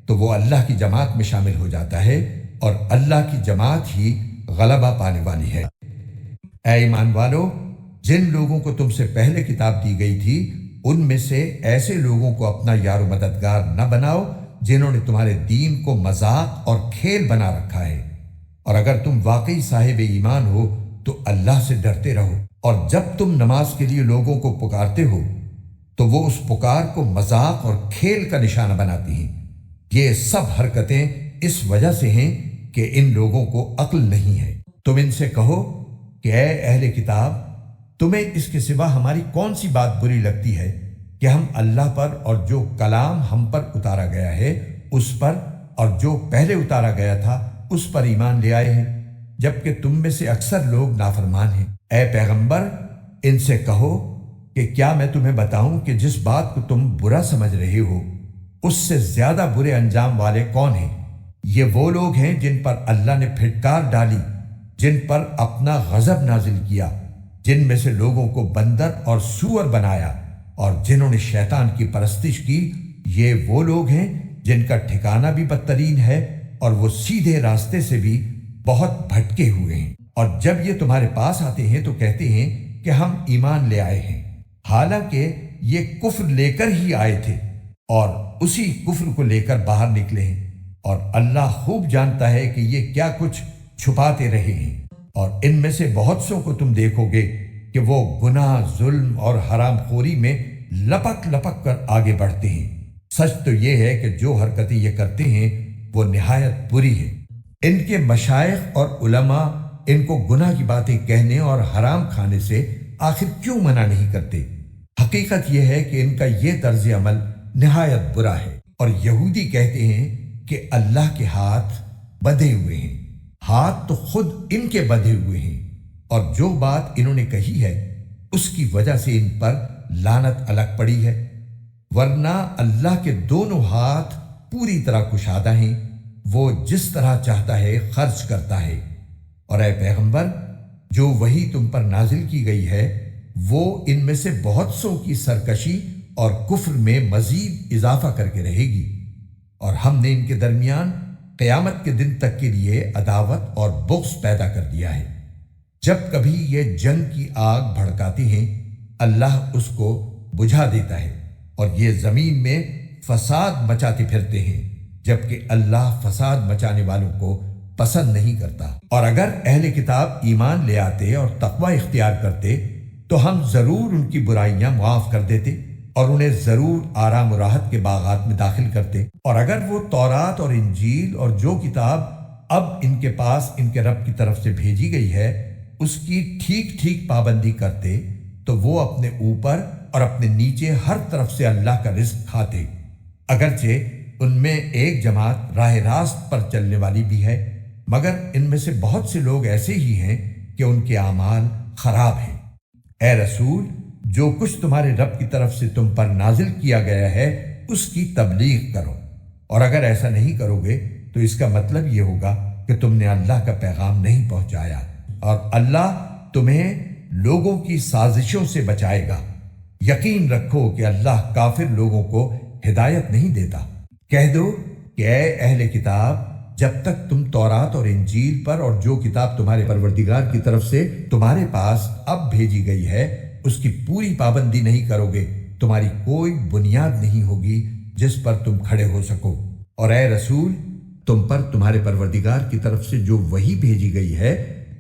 تو وہ اللہ کی جماعت میں شامل ہو جاتا ہے، اور اللہ کی جماعت ہی غلبہ پانے والی ہے۔ اے ایمان والو، جن لوگوں کو تم سے پہلے کتاب دی گئی تھی ان میں سے ایسے لوگوں کو اپنا یار و مددگار نہ بناؤ جنہوں نے تمہارے دین کو مذاق اور کھیل بنا رکھا ہے، اور اگر تم واقعی صاحب ایمان ہو تو اللہ سے ڈرتے رہو۔ اور جب تم نماز کے لیے لوگوں کو پکارتے ہو تو وہ اس پکار کو مذاق اور کھیل کا نشانہ بناتی ہیں۔ یہ سب حرکتیں اس وجہ سے ہیں کہ ان لوگوں کو عقل نہیں ہے۔ تم ان سے کہو کہ اے اہل کتاب، تمہیں اس کے سوا ہماری کون سی بات بری لگتی ہے کہ ہم اللہ پر اور جو کلام ہم پر اتارا گیا ہے اس پر اور جو پہلے اتارا گیا تھا اس پر ایمان لے آئے ہیں، جبکہ تم میں سے اکثر لوگ نافرمان ہیں۔ اے پیغمبر، ان سے کہو کہ کیا میں تمہیں بتاؤں کہ جس بات کو تم برا سمجھ رہے ہو اس سے زیادہ برے انجام والے کون ہیں؟ یہ وہ لوگ ہیں جن پر اللہ نے پھٹکار ڈالی، جن پر اپنا غضب نازل کیا، جن میں سے لوگوں کو بندر اور سور بنایا، اور جنہوں نے شیطان کی پرستش کی۔ یہ وہ لوگ ہیں جن کا ٹھکانہ بھی بدترین ہے اور وہ سیدھے راستے سے بھی بہت بھٹکے ہوئے ہیں۔ اور جب یہ تمہارے پاس آتے ہیں تو کہتے ہیں کہ ہم ایمان لے آئے ہیں، حالانکہ یہ کفر لے کر ہی آئے تھے اور اسی کفر کو لے کر باہر نکلے ہیں، اور اللہ خوب جانتا ہے کہ یہ کیا کچھ چھپاتے رہے ہیں۔ اور ان میں سے بہت سو کو تم دیکھو گے کہ وہ گناہ، ظلم اور حرام خوری میں لپک لپک کر آگے بڑھتے ہیں۔ سچ تو یہ ہے کہ جو حرکتیں یہ کرتے ہیں وہ نہایت بری ہیں۔ ان کے مشائخ اور علماء ان کو گناہ کی باتیں کہنے اور حرام کھانے سے آخر کیوں منع نہیں کرتے؟ حقیقت یہ ہے کہ ان کا یہ طرز عمل نہایت برا ہے۔ اور یہودی کہتے ہیں کہ اللہ کے ہاتھ بندھے ہوئے ہیں۔ ہاتھ تو خود ان کے بندھے ہوئے ہیں، اور جو بات انہوں نے کہی ہے اس کی وجہ سے ان پر لعنت الگ پڑی ہے، ورنہ اللہ کے دونوں ہاتھ پوری طرح کشادہ ہیں، وہ جس طرح چاہتا ہے خرچ کرتا ہے۔ اور اے پیغمبر، جو وحی تم پر نازل کی گئی ہے وہ ان میں سے بہت سو کی سرکشی اور کفر میں مزید اضافہ کر کے رہے گی، اور ہم نے ان کے درمیان قیامت کے دن تک کے لیے عداوت اور بغض پیدا کر دیا ہے۔ جب کبھی یہ جنگ کی آگ بھڑکاتی ہیں اللہ اس کو بجھا دیتا ہے، اور یہ زمین میں فساد مچاتے پھرتے ہیں، جبکہ اللہ فساد مچانے والوں کو پسند نہیں کرتا۔ اور اگر اہل کتاب ایمان لے آتے اور تقوی اختیار کرتے تو ہم ضرور ان کی برائیاں معاف کر دیتے اور انہیں ضرور آرام و راحت کے باغات میں داخل کرتے۔ اور اگر وہ تورات اور انجیل اور جو کتاب اب ان کے پاس ان کے رب کی طرف سے بھیجی گئی ہے اس کی ٹھیک ٹھیک پابندی کرتے تو وہ اپنے اوپر اور اپنے نیچے ہر طرف سے اللہ کا رزق کھاتے، اگرچہ ان میں ایک جماعت راہ راست پر چلنے والی بھی ہے، مگر ان میں سے بہت سے لوگ ایسے ہی ہیں کہ ان کے اعمال خراب ہیں۔ اے رسول، جو کچھ تمہارے رب کی طرف سے تم پر نازل کیا گیا ہے اس کی تبلیغ کرو، اور اگر ایسا نہیں کرو گے تو اس کا مطلب یہ ہوگا کہ تم نے اللہ کا پیغام نہیں پہنچایا، اور اللہ تمہیں لوگوں کی سازشوں سے بچائے گا۔ یقین رکھو کہ اللہ کافر لوگوں کو ہدایت نہیں دیتا۔ کہہ دو کہ اے اہل کتاب، جب تک تم تورات اور انجیل پر اور جو کتاب تمہارے پروردگار کی طرف سے تمہارے پاس اب بھیجی گئی ہے اس کی پوری پابندی نہیں کرو گے، تمہاری کوئی بنیاد نہیں ہوگی جس پر تم کھڑے ہو سکو۔ اور اے رسول، تم پر تمہارے پروردگار کی طرف سے جو وحی بھیجی گئی ہے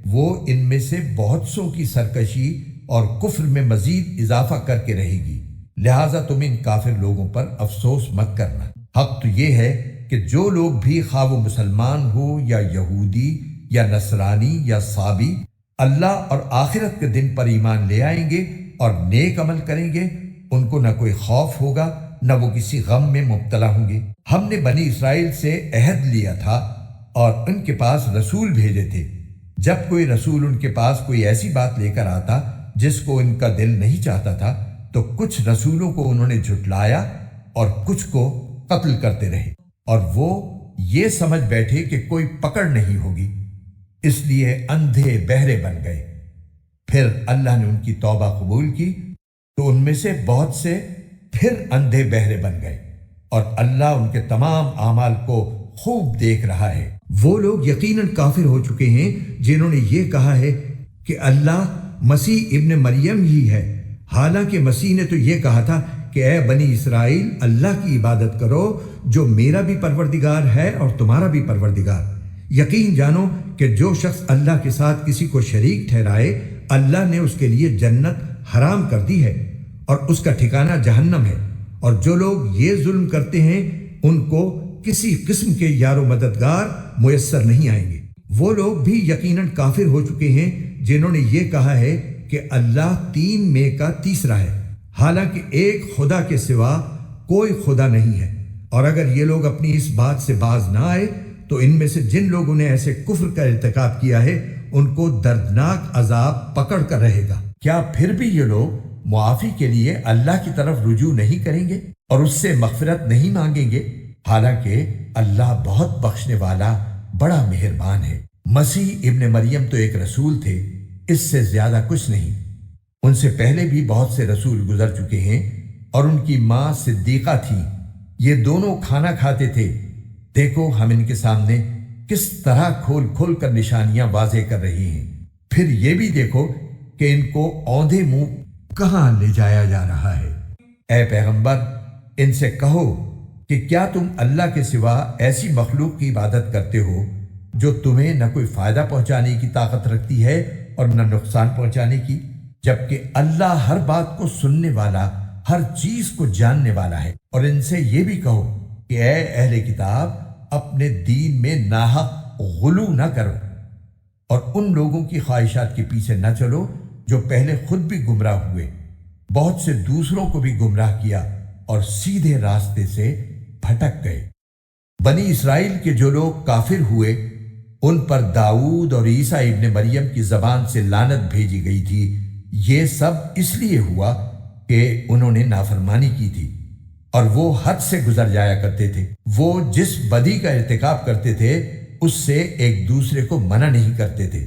وہ ان میں سے بہت سوں کی سرکشی اور کفر میں مزید اضافہ کر کے رہے گی، لہٰذا تم ان کافر لوگوں پر افسوس مت کرنا۔ حق تو یہ ہے کہ جو لوگ بھی خواہ وہ مسلمان ہو یا یہودی یا نصرانی یا صابی، اللہ اور آخرت کے دن پر ایمان لے آئیں گے اور نیک عمل کریں گے، ان کو نہ کوئی خوف ہوگا نہ وہ کسی غم میں مبتلا ہوں گے۔ ہم نے بنی اسرائیل سے عہد لیا تھا اور ان کے پاس رسول بھیجے تھے۔ جب کوئی رسول ان کے پاس کوئی ایسی بات لے کر آتا جس کو ان کا دل نہیں چاہتا تھا تو کچھ رسولوں کو انہوں نے جھٹلایا اور کچھ کو قتل کرتے رہے، اور وہ یہ سمجھ بیٹھے کہ کوئی پکڑ نہیں ہوگی، اس لیے اندھے بہرے بن گئے۔ پھر اللہ نے ان کی توبہ قبول کی تو ان میں سے بہت سے پھر اندھے بہرے بن گئے، اور اللہ ان کے تمام اعمال کو خوب دیکھ رہا ہے۔ وہ لوگ یقیناً کافر ہو چکے ہیں جنہوں نے یہ کہا ہے کہ اللہ مسیح ابن مریم ہی ہے، حالانکہ مسیح نے تو یہ کہا تھا کہ اے بنی اسرائیل، اللہ کی عبادت کرو جو میرا بھی پروردگار ہے اور تمہارا بھی پروردگار۔ یقین جانو کہ جو شخص اللہ کے ساتھ کسی کو شریک ٹھہرائے اللہ نے اس کے لیے جنت حرام کر دی ہے اور اس کا ٹھکانہ جہنم ہے، اور جو لوگ یہ ظلم کرتے ہیں ان کو کسی قسم کے یار و مددگار میسر نہیں آئیں گے۔ وہ لوگ بھی یقیناً کافر ہو چکے ہیں جنہوں نے یہ کہا ہے کہ اللہ تین میں کا تیسرا ہے، حالانکہ ایک خدا کے سوا کوئی خدا نہیں ہے۔ اور اگر یہ لوگ اپنی اس بات سے باز نہ آئے تو ان میں سے جن لوگوں نے ایسے کفر کا ارتکاب کیا ہے ان کو دردناک عذاب پکڑ کر رہے گا۔ کیا پھر بھی یہ لوگ معافی کے لیے اللہ کی طرف رجوع نہیں کریں گے اور اس سے مغفرت نہیں مانگیں گے؟ حالانکہ اللہ بہت بخشنے والا بڑا مہربان ہے۔ مسیح ابن مریم تو ایک رسول تھے، اس سے زیادہ کچھ نہیں۔ ان سے پہلے بھی بہت سے رسول گزر چکے ہیں اور ان کی ماں صدیقہ تھی، یہ دونوں کھانا کھاتے تھے۔ دیکھو ہم ان کے سامنے کس طرح کھول کھول کر نشانیاں واضح کر رہی ہیں، پھر یہ بھی دیکھو کہ ان کو اوندھے منہ کہاں لے جایا جا رہا ہے۔ اے پیغمبر، ان سے کہو کہ کیا تم اللہ کے سوا ایسی مخلوق کی عبادت کرتے ہو جو تمہیں نہ کوئی فائدہ پہنچانے کی طاقت رکھتی ہے اور نہ نقصان پہنچانے کی، جبکہ اللہ ہر بات کو سننے والا، ہر چیز کو جاننے والا ہے۔ اور ان سے یہ بھی کہو کہ اے اہل کتاب، اپنے دین میں ناحق غلو نہ کرو اور ان لوگوں کی خواہشات کے پیچھے نہ چلو جو پہلے خود بھی گمراہ ہوئے، بہت سے دوسروں کو بھی گمراہ کیا اور سیدھے راستے سے بھٹک گئے۔ بنی اسرائیل کے جو لوگ کافر ہوئے ان پر داؤد اور عیسیٰ ابن مریم کی زبان سے لعنت بھیجی گئی تھی۔ یہ سب اس لیے ہوا کہ انہوں نے نافرمانی کی تھی اور وہ حد سے گزر جایا کرتے تھے۔ وہ جس بدی کا ارتکاب کرتے تھے اس سے ایک دوسرے کو منع نہیں کرتے تھے۔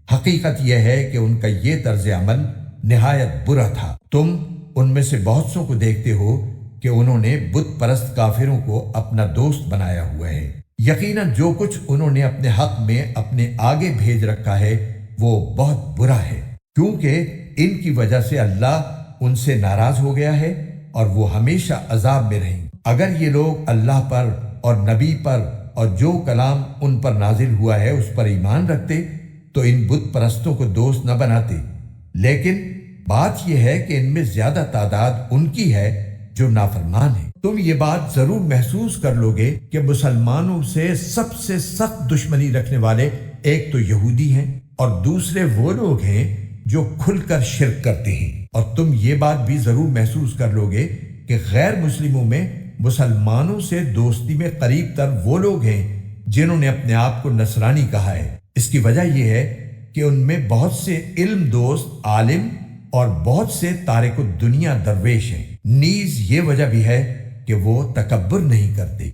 حقیقت یہ ہے کہ ان کا یہ طرز عمل نہایت برا تھا۔ تم ان میں سے بہت سوں کو دیکھتے ہو کہ انہوں نے بت پرست کافروں کو اپنا دوست بنایا ہوا ہے۔ یقیناً جو کچھ انہوں نے اپنے حق میں اپنے آگے بھیج رکھا ہے وہ بہت برا ہے، کیونکہ ان کی وجہ سے اللہ ان سے ناراض ہو گیا ہے اور وہ ہمیشہ عذاب میں رہیں۔ اگر یہ لوگ اللہ پر اور نبی پر اور جو کلام ان پر نازل ہوا ہے اس پر ایمان رکھتے تو ان بت پرستوں کو دوست نہ بناتے، لیکن بات یہ ہے کہ ان میں زیادہ تعداد ان کی ہے جو نافرمان ہیں۔ تم یہ بات ضرور محسوس کر لوگے کہ مسلمانوں سے سب سے سخت دشمنی رکھنے والے ایک تو یہودی ہیں اور دوسرے وہ لوگ ہیں جو کھل کر شرک کرتے ہیں، اور تم یہ بات بھی ضرور محسوس کر لوگے کہ غیر مسلموں میں مسلمانوں سے دوستی میں قریب تر وہ لوگ ہیں جنہوں نے اپنے آپ کو نصرانی کہا ہے۔ اس کی وجہ یہ ہے کہ ان میں بہت سے علم دوست عالم اور بہت سے تارک الدنیا درویش ہیں، نیز یہ وجہ بھی ہے کہ وہ تکبر نہیں کرتے۔